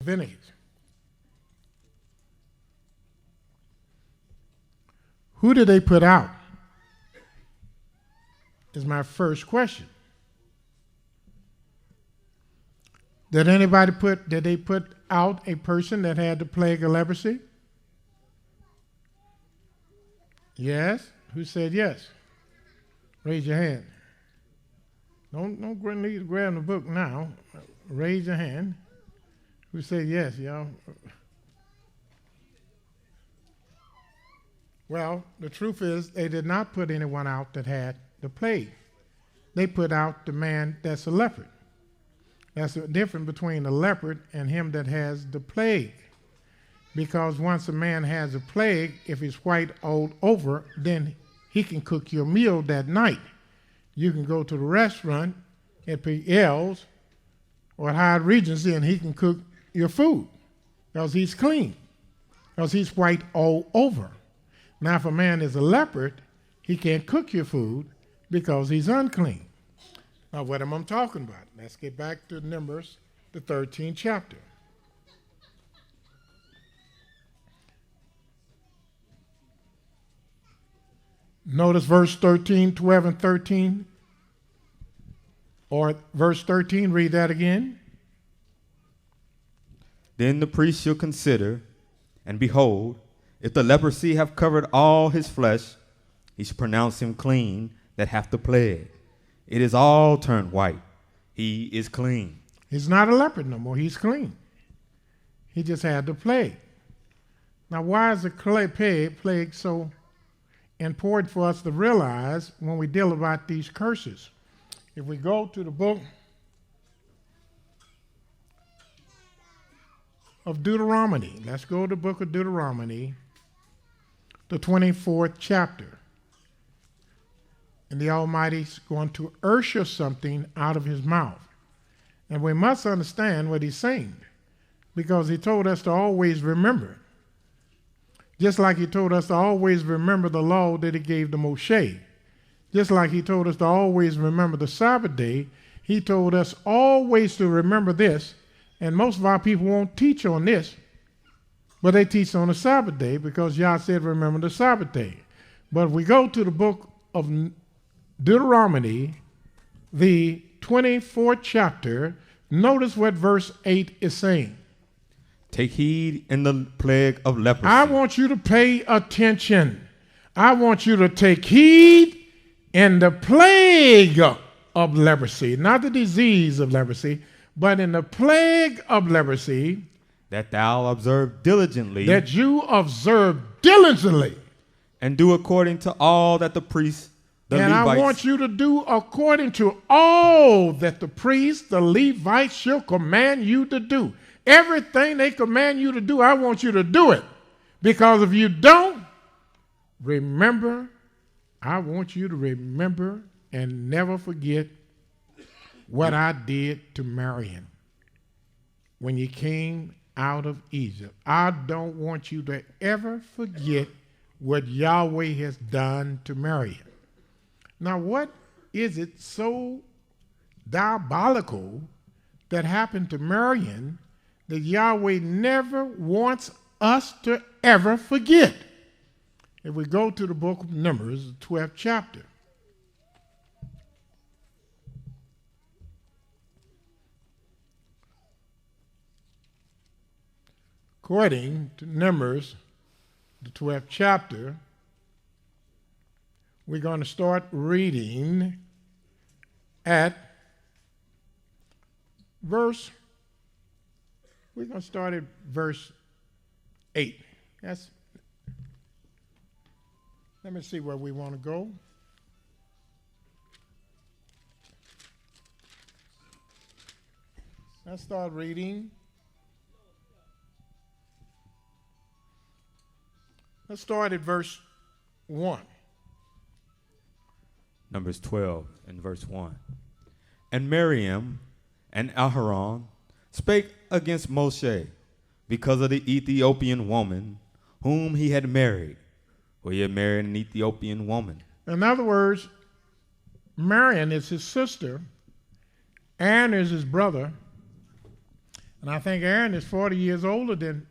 Vinegar. Who did they put out? Is my first question. Did they put out a person that had the plague of leprosy? Yes? Who said yes? Raise your hand. Don't need to grab the book now. Raise your hand. Who said yes, y'all? Well, the truth is they did not put anyone out that had the plague. They put out the man that's a leopard. That's the difference between a leopard and him that has the plague. Because once a man has a plague, if he's white all over, then he can cook your meal that night. You can go to the restaurant at PL's or at Hyatt Regency and he can cook your food because he's clean, because he's white all over. Now, if a man is a leopard, he can't cook your food because he's unclean. Now, what am I talking about? Let's get back to Numbers, the 13th chapter. Notice verse 13, 12, and 13. Or verse 13, read that again. Then the priest shall consider, and behold, if the leprosy have covered all his flesh, he shall pronounce him clean that hath the plague. It is all turned white. He is clean. He's not a leopard no more. He's clean. He just had the plague. Now, why is the plague so important for us to realize when we deal about these curses? If we go to the book of Deuteronomy, let's go to the book of Deuteronomy, the 24th chapter. And the Almighty's going to usher something out of his mouth. And we must understand what he's saying, because he told us to always remember. Just like he told us to always remember the law that he gave to Moshe. Just like he told us to always remember the Sabbath day, he told us always to remember this. And most of our people won't teach on this, but they teach on the Sabbath day because Yah said remember the Sabbath day. But if we go to the book of Deuteronomy, the 24th chapter, notice what verse 8 is saying. Take heed in the plague of leprosy. I want you to pay attention. I want you to take heed in the plague of leprosy, not the disease of leprosy, but in the plague of leprosy, that thou observe diligently, that you observe diligently, and do according to all that the priests, the and Levites, I want you to do according to all that the priests, the Levites shall command you to do. Everything they command you to do, I want you to do it. Because if you don't, remember, I want you to remember and never forget what I did to Marion when you came out of Egypt. I don't want you to ever forget what Yahweh has done to Marion. Now, what is it so diabolical that happened to Marion that Yahweh never wants us to ever forget? If we go to the book of Numbers, the 12th chapter. According to Numbers, the 12th chapter, we're going to start reading at verse 8. Let me see where we want to go. Let's start reading. Let's start at verse 1. Numbers 12 and verse 1. And Miriam and Aharon spake against Moshe because of the Ethiopian woman whom he had married. For he had married an Ethiopian woman. In other words, Marion is his sister, Aaron is his brother, And I think Aaron is 40 years older than